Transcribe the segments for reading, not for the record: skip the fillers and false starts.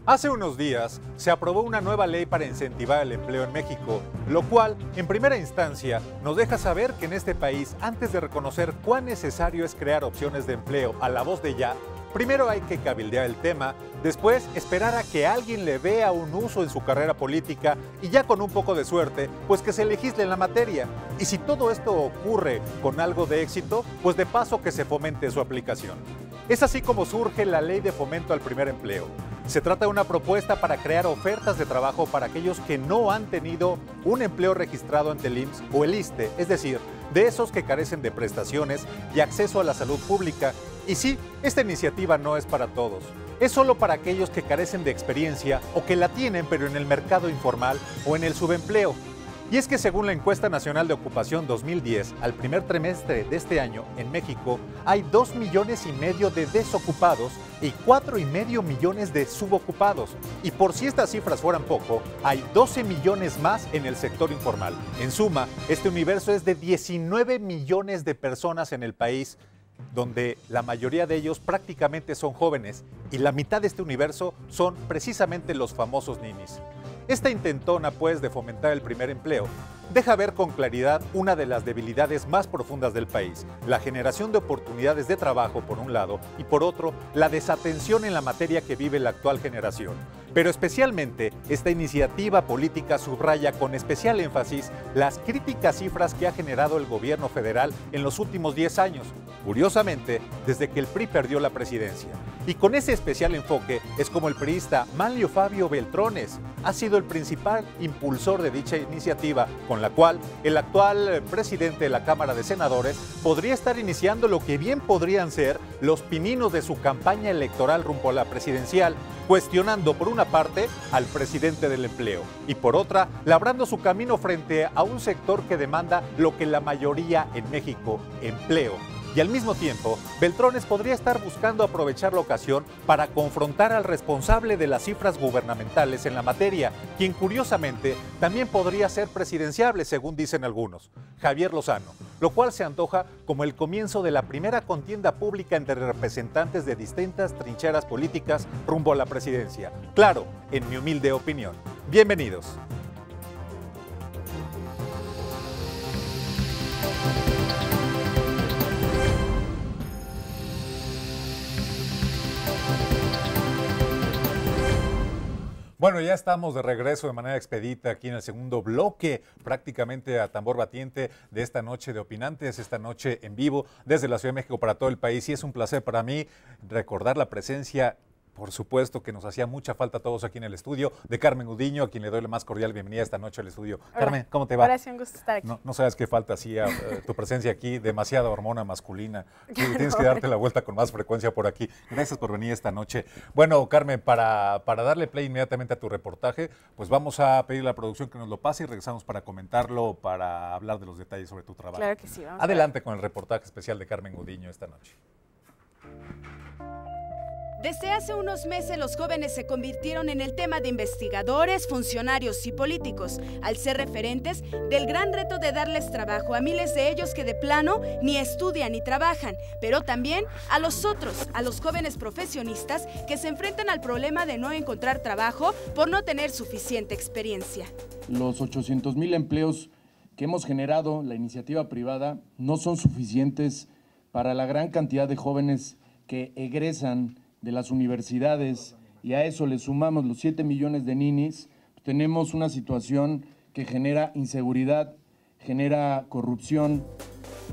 Hace unos días se aprobó una nueva ley para incentivar el empleo en México, lo cual, en primera instancia, nos deja saber que en este país, antes de reconocer cuán necesario es crear opciones de empleo a la voz de ya, primero hay que cabildear el tema, después esperar a que alguien le vea un uso en su carrera política y ya con un poco de suerte, pues que se legisle en la materia. Y si todo esto ocurre con algo de éxito, pues de paso que se fomente su aplicación. Es así como surge la Ley de Fomento al Primer Empleo. Se trata de una propuesta para crear ofertas de trabajo para aquellos que no han tenido un empleo registrado ante el IMSS o el ISSSTE, es decir, de esos que carecen de prestaciones y acceso a la salud pública. Y sí, esta iniciativa no es para todos. Es solo para aquellos que carecen de experiencia o que la tienen pero en el mercado informal o en el subempleo. Y es que según la Encuesta Nacional de Ocupación 2010, al primer trimestre de este año en México hay 2,5 millones de desocupados y 4,5 millones de subocupados. Y por si estas cifras fueran poco, hay 12 millones más en el sector informal. En suma, este universo es de 19 millones de personas en el país, donde la mayoría de ellos prácticamente son jóvenes y la mitad de este universo son precisamente los famosos ninis. Esta intentona, pues, de fomentar el primer empleo, deja ver con claridad una de las debilidades más profundas del país, la generación de oportunidades de trabajo por un lado y por otro, la desatención en la materia que vive la actual generación. Pero especialmente, esta iniciativa política subraya con especial énfasis las críticas cifras que ha generado el gobierno federal en los últimos 10 años, curiosamente, desde que el PRI perdió la presidencia. Y con ese especial enfoque es como el priista Manlio Fabio Beltrones ha sido el principal impulsor de dicha iniciativa, con la cual el actual presidente de la Cámara de Senadores podría estar iniciando lo que bien podrían ser los pininos de su campaña electoral rumbo a la presidencial, cuestionando por una parte al presidente del empleo y por otra, labrando su camino frente a un sector que demanda lo que la mayoría en México, empleo. Y al mismo tiempo, Beltrones podría estar buscando aprovechar la ocasión para confrontar al responsable de las cifras gubernamentales en la materia, quien curiosamente también podría ser presidenciable, según dicen algunos, Javier Lozano, lo cual se antoja como el comienzo de la primera contienda pública entre representantes de distintas trincheras políticas rumbo a la presidencia. Claro, en mi humilde opinión. Bienvenidos. Bueno, ya estamos de regreso de manera expedita aquí en el segundo bloque, prácticamente a tambor batiente de esta noche de opinantes, esta noche en vivo desde la Ciudad de México para todo el país. Y es un placer para mí recordar la presencia, por supuesto, que nos hacía mucha falta a todos aquí en el estudio, de Carmen Gudiño, a quien le doy la más cordial bienvenida esta noche al estudio. Hola. Carmen, ¿cómo te va? Gracias, un gusto estar aquí. No sabes qué falta hacía tu presencia aquí, demasiada hormona masculina. Tienes que darte la vuelta con más frecuencia por aquí. Gracias por venir esta noche. Bueno, Carmen, para darle play inmediatamente a tu reportaje, pues vamos a pedir a la producción que nos lo pase y regresamos para comentarlo, para hablar de los detalles sobre tu trabajo. Claro que sí. Vamos Adelante con el reportaje especial de Carmen Gudiño esta noche. Desde hace unos meses los jóvenes se convirtieron en el tema de investigadores, funcionarios y políticos, al ser referentes del gran reto de darles trabajo a miles de ellos que de plano ni estudian ni trabajan, pero también a los otros, a los jóvenes profesionistas que se enfrentan al problema de no encontrar trabajo por no tener suficiente experiencia. Los 800,000 empleos que hemos generado, la iniciativa privada, no son suficientes para la gran cantidad de jóvenes que egresan de las universidades, y a eso le sumamos los 7 millones de ninis, tenemos una situación que genera inseguridad, genera corrupción.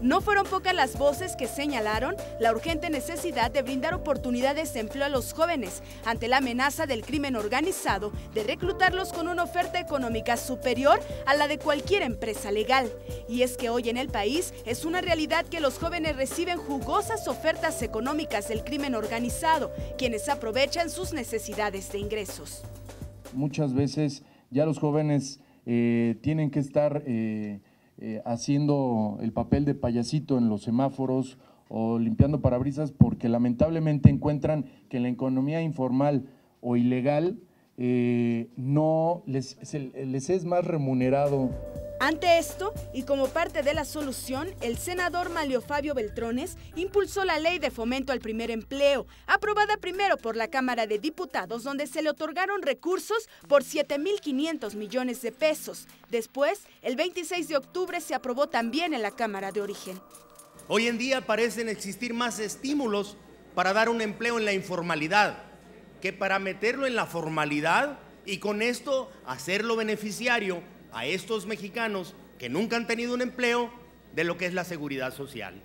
No fueron pocas las voces que señalaron la urgente necesidad de brindar oportunidades de empleo a los jóvenes ante la amenaza del crimen organizado de reclutarlos con una oferta económica superior a la de cualquier empresa legal. Y es que hoy en el país es una realidad que los jóvenes reciben jugosas ofertas económicas del crimen organizado, quienes aprovechan sus necesidades de ingresos. Muchas veces ya los jóvenes tienen que estar haciendo el papel de payasito en los semáforos o limpiando parabrisas porque lamentablemente encuentran que en la economía informal o ilegal no les es más remunerado Ante esto, y como parte de la solución, el senador Manlio Fabio Beltrones impulsó la Ley de Fomento al Primer Empleo, aprobada primero por la Cámara de Diputados, donde se le otorgaron recursos por 7.500 millones de pesos. Después, el 26 de octubre se aprobó también en la Cámara de Origen. Hoy en día parecen existir más estímulos para dar un empleo en la informalidad que para meterlo en la formalidad y con esto hacerlo beneficiario a estos mexicanos que nunca han tenido un empleo de lo que es la seguridad social.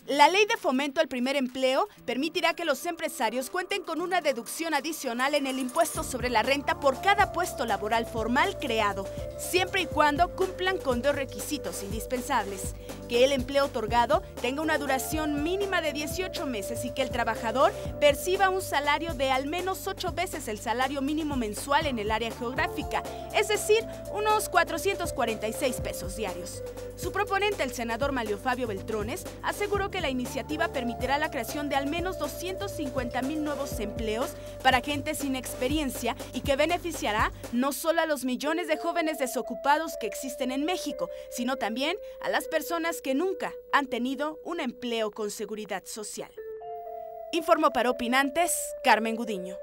La Ley de Fomento al Primer Empleo permitirá que los empresarios cuenten con una deducción adicional en el impuesto sobre la renta por cada puesto laboral formal creado, siempre y cuando cumplan con 2 requisitos indispensables: que el empleo otorgado tenga una duración mínima de 18 meses y que el trabajador perciba un salario de al menos 8 veces el salario mínimo mensual en el área geográfica, es decir, unos 446 pesos diarios. Su proponente, el senador Manlio Fabio Beltrones, aseguró que la iniciativa permitirá la creación de al menos 250,000 nuevos empleos para gente sin experiencia y que beneficiará no solo a los millones de jóvenes desocupados que existen en México, sino también a las personas que nunca han tenido un empleo con seguridad social. Informó para Opinantes, Carmen Gudiño.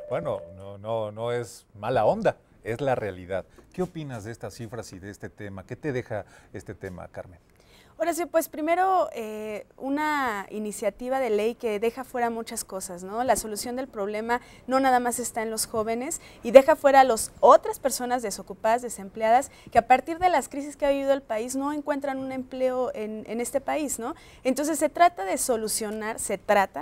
Bueno, no es mala onda, es la realidad. ¿Qué opinas de estas cifras y de este tema? ¿Qué te deja este tema, Carmen? Horacio, pues primero una iniciativa de ley que deja fuera muchas cosas, ¿no? La solución del problema no nada más está en los jóvenes y deja fuera a las otras personas desocupadas, desempleadas, que a partir de las crisis que ha vivido el país no encuentran un empleo en este país, ¿no? Entonces se trata de solucionar,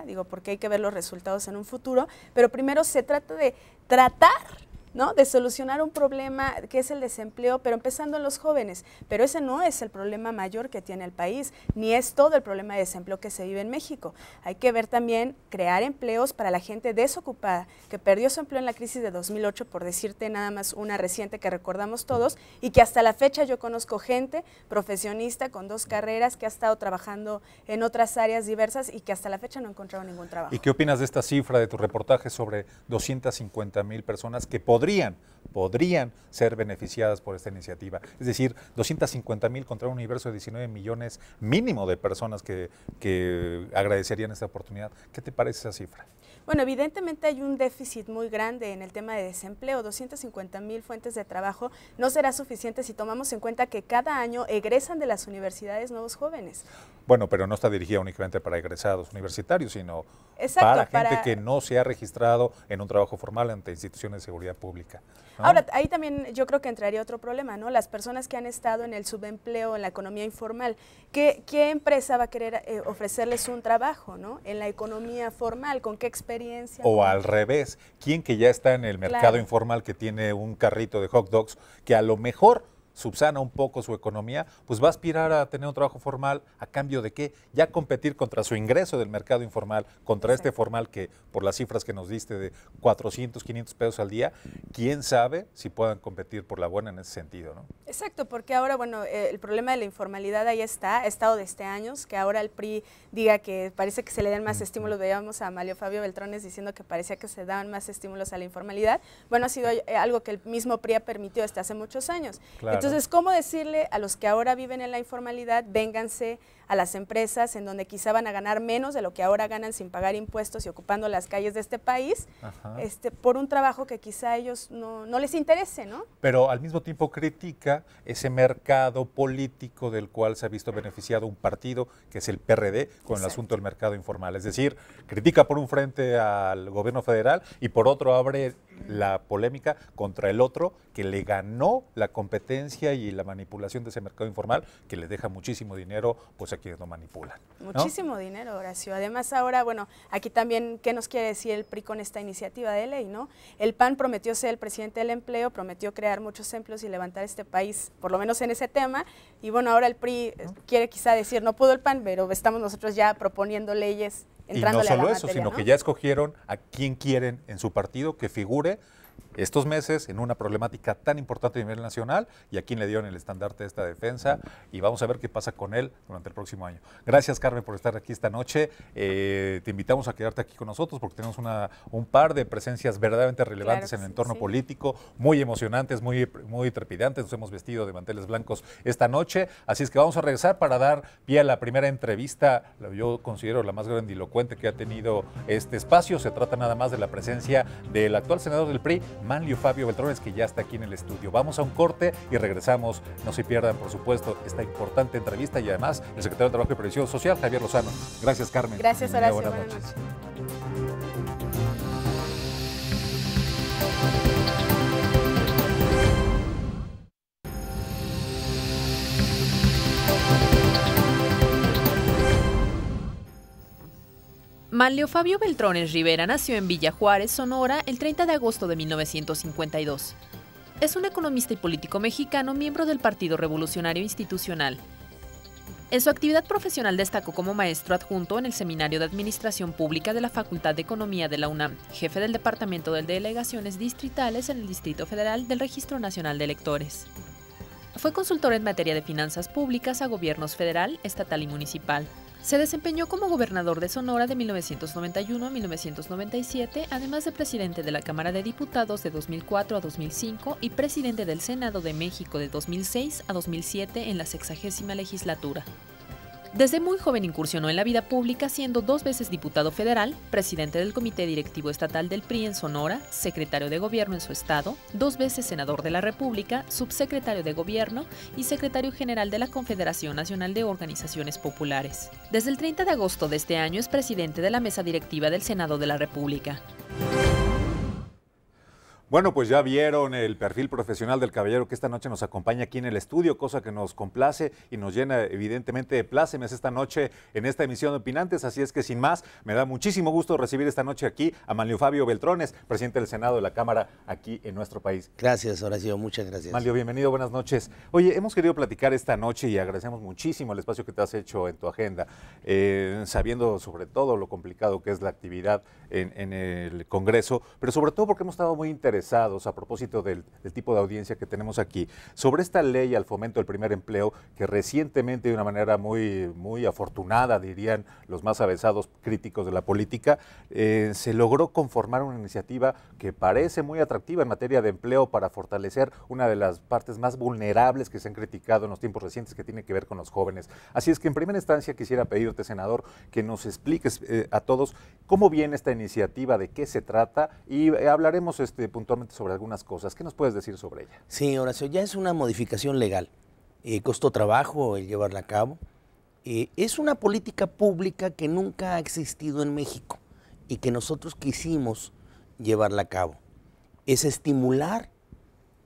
digo porque hay que ver los resultados en un futuro, pero primero se trata de tratar, ¿no?, de solucionar un problema que es el desempleo, pero empezando en los jóvenes. Pero ese no es el problema mayor que tiene el país, ni es todo el problema de desempleo que se vive en México. Hay que ver también crear empleos para la gente desocupada, que perdió su empleo en la crisis de 2008, por decirte nada más una reciente que recordamos todos, y que hasta la fecha yo conozco gente profesionista con 2 carreras que ha estado trabajando en otras áreas diversas y que hasta la fecha no ha encontrado ningún trabajo. ¿Y qué opinas de esta cifra de tu reportaje sobre 250,000 personas que podrían ser beneficiadas por esta iniciativa? Es decir, 250,000 contra un universo de 19 millones mínimo de personas que agradecerían esta oportunidad. ¿Qué te parece esa cifra? Bueno, evidentemente hay un déficit muy grande en el tema de desempleo. 250,000 fuentes de trabajo no será suficiente si tomamos en cuenta que cada año egresan de las universidades nuevos jóvenes. Bueno, pero no está dirigida únicamente para egresados universitarios, sino exacto, para gente que no se ha registrado en un trabajo formal ante instituciones de seguridad pública, ¿no? Ahora, ahí también yo creo que entraría otro problema, ¿no? Las personas que han estado en el subempleo, en la economía informal, ¿qué empresa va a querer ofrecerles un trabajo, ¿no?, en la economía formal? ¿Con qué experiencia? O al revés, ¿quién que ya está en el mercado informal, que tiene un carrito de hot dogs, que a lo mejor subsana un poco su economía, pues va a aspirar a tener un trabajo formal, ¿a cambio de qué? Ya competir contra su ingreso del mercado informal, contra este formal que, por las cifras que nos diste de 400, 500 pesos al día, quién sabe si puedan competir por la buena en ese sentido, ¿no? Exacto, porque ahora, bueno, el problema de la informalidad ahí ha estado desde años, que ahora el PRI diga que parece que se le dan más estímulos. Veíamos a Manlio Fabio Beltrones diciendo que parecía que se daban más estímulos a la informalidad. Bueno, ha sido algo que el mismo PRI ha permitido desde hace muchos años. Claro. Entonces, ¿cómo decirle a los que ahora viven en la informalidad, vénganse a las empresas en donde quizá van a ganar menos de lo que ahora ganan sin pagar impuestos y ocupando las calles de este país, por un trabajo que quizá a ellos no les interese, ¿no? Pero al mismo tiempo critica ese mercado político del cual se ha visto beneficiado un partido, que es el PRD, con el asunto del mercado informal. Es decir, critica por un frente al gobierno federal y por otro abre la polémica contra el otro que le ganó la competencia y la manipulación de ese mercado informal, que le deja muchísimo dinero pues a quienes lo manipulan, ¿no? Muchísimo dinero, Horacio. Además ahora, bueno, aquí también, ¿qué nos quiere decir el PRI con esta iniciativa de ley, no? El PAN prometió ser el presidente del empleo, prometió crear muchos empleos y levantar este país, por lo menos en ese tema, y bueno, ahora el PRI quiere quizá decir, no pudo el PAN, pero estamos nosotros ya proponiendo leyes. Y no solo eso, sino que ya escogieron a quien quieren en su partido que figure estos meses en una problemática tan importante a nivel nacional y a quien le dieron el estandarte de esta defensa, y vamos a ver qué pasa con él durante el próximo año. Gracias, Carmen, por estar aquí esta noche. Te invitamos a quedarte aquí con nosotros porque tenemos un par de presencias verdaderamente relevantes en el entorno político, muy emocionantes, muy trepidantes. Nos hemos vestido de manteles blancos esta noche, así es que vamos a regresar para dar pie a la primera entrevista, yo considero la más grandilocuente que ha tenido este espacio. Se trata nada más de la presencia del actual senador del PRI, Manlio Fabio Beltrones, que ya está aquí en el estudio. Vamos a un corte y regresamos. No se pierdan, por supuesto, esta importante entrevista y además el secretario de Trabajo y Previsión Social, Javier Lozano. Gracias, Carmen. Gracias, Horacio. Buenas noches. Manlio Fabio Beltrones Rivera nació en Villa Juárez, Sonora, el 30 de agosto de 1952. Es un economista y político mexicano, miembro del Partido Revolucionario Institucional. En su actividad profesional destacó como maestro adjunto en el Seminario de Administración Pública de la Facultad de Economía de la UNAM, jefe del Departamento de Delegaciones Distritales en el Distrito Federal del Registro Nacional de Electores. Fue consultor en materia de finanzas públicas a gobiernos federal, estatal y municipal. Se desempeñó como gobernador de Sonora de 1991 a 1997, además de presidente de la Cámara de Diputados de 2004 a 2005 y presidente del Senado de México de 2006 a 2007 en la 60ª legislatura. Desde muy joven incursionó en la vida pública, siendo 2 veces diputado federal, presidente del Comité Directivo Estatal del PRI en Sonora, secretario de Gobierno en su estado, 2 veces senador de la República, subsecretario de Gobierno y secretario general de la Confederación Nacional de Organizaciones Populares. Desde el 30 de agosto de este año es presidente de la mesa directiva del Senado de la República. Bueno, pues ya vieron el perfil profesional del caballero que esta noche nos acompaña aquí en el estudio, cosa que nos complace y nos llena evidentemente de plácemes esta noche en esta emisión de Opinantes. Así es que sin más, me da muchísimo gusto recibir esta noche aquí a Manlio Fabio Beltrones, presidente del Senado de la Cámara aquí en nuestro país. Gracias, Horacio, muchas gracias. Manlio, bienvenido, buenas noches. Oye, hemos querido platicar esta noche y agradecemos muchísimo el espacio que te has hecho en tu agenda, sabiendo sobre todo lo complicado que es la actividad en el Congreso, pero sobre todo porque hemos estado muy interesados a propósito del tipo de audiencia que tenemos aquí, sobre esta ley al fomento del primer empleo que recientemente de una manera muy afortunada, dirían los más avesados críticos de la política, se logró conformar una iniciativa que parece muy atractiva en materia de empleo para fortalecer una de las partes más vulnerables que se han criticado en los tiempos recientes, que tiene que ver con los jóvenes. Así es que en primera instancia quisiera pedirte, senador, que nos expliques a todos cómo viene esta iniciativa, de qué se trata y hablaremos puntualmente sobre algunas cosas. ¿Qué nos puedes decir sobre ella? Sí, Horacio, ya es una modificación legal. Costó trabajo el llevarla a cabo. Es una política pública que nunca ha existido en México y que nosotros quisimos llevarla a cabo. Es estimular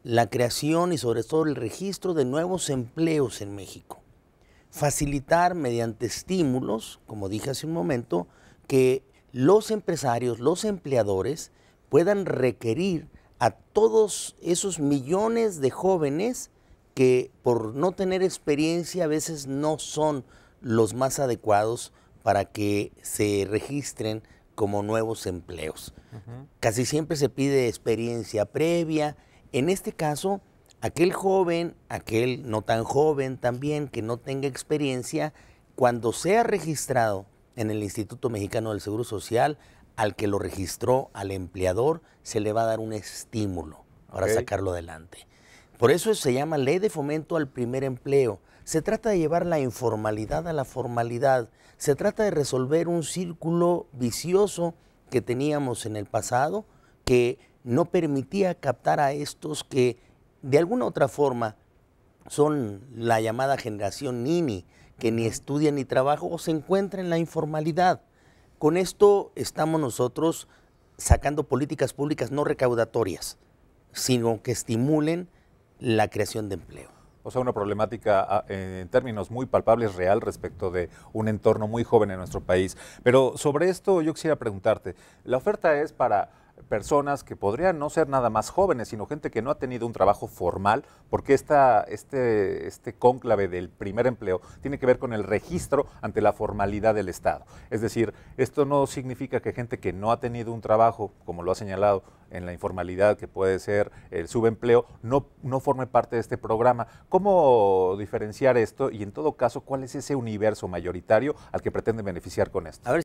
la creación y sobre todo el registro de nuevos empleos en México. Facilitar mediante estímulos, como dije hace un momento, que los empresarios, los empleadores puedan requerir a todos esos millones de jóvenes que por no tener experiencia a veces no son los más adecuados para que se registren como nuevos empleos. Casi siempre se pide experiencia previa. En este caso, aquel joven, aquel no tan joven también que no tenga experiencia, cuando sea registrado en el Instituto Mexicano del Seguro Social, al que lo registró, al empleador, se le va a dar un estímulo para sacarlo adelante. Por eso se llama Ley de Fomento al Primer Empleo. Se trata de llevar la informalidad a la formalidad. Se trata de resolver un círculo vicioso que teníamos en el pasado, que no permitía captar a estos que de alguna otra forma son la llamada generación Nini, que ni estudia ni trabaja o se encuentra en la informalidad. Con esto estamos nosotros sacando políticas públicas no recaudatorias, sino que estimulen la creación de empleo. O sea, una problemática en términos muy palpables, real, respecto de un entorno muy joven en nuestro país. Pero sobre esto yo quisiera preguntarte, la oferta es para personas que podrían no ser nada más jóvenes, sino gente que no ha tenido un trabajo formal, porque este cónclave del primer empleo tiene que ver con el registro ante la formalidad del Estado. Es decir, esto no significa que gente que no ha tenido un trabajo, como lo ha señalado, en la informalidad, que puede ser el subempleo, no forme parte de este programa. ¿Cómo diferenciar esto y, en todo caso, cuál es ese universo mayoritario al que pretende beneficiar con esto? A ver,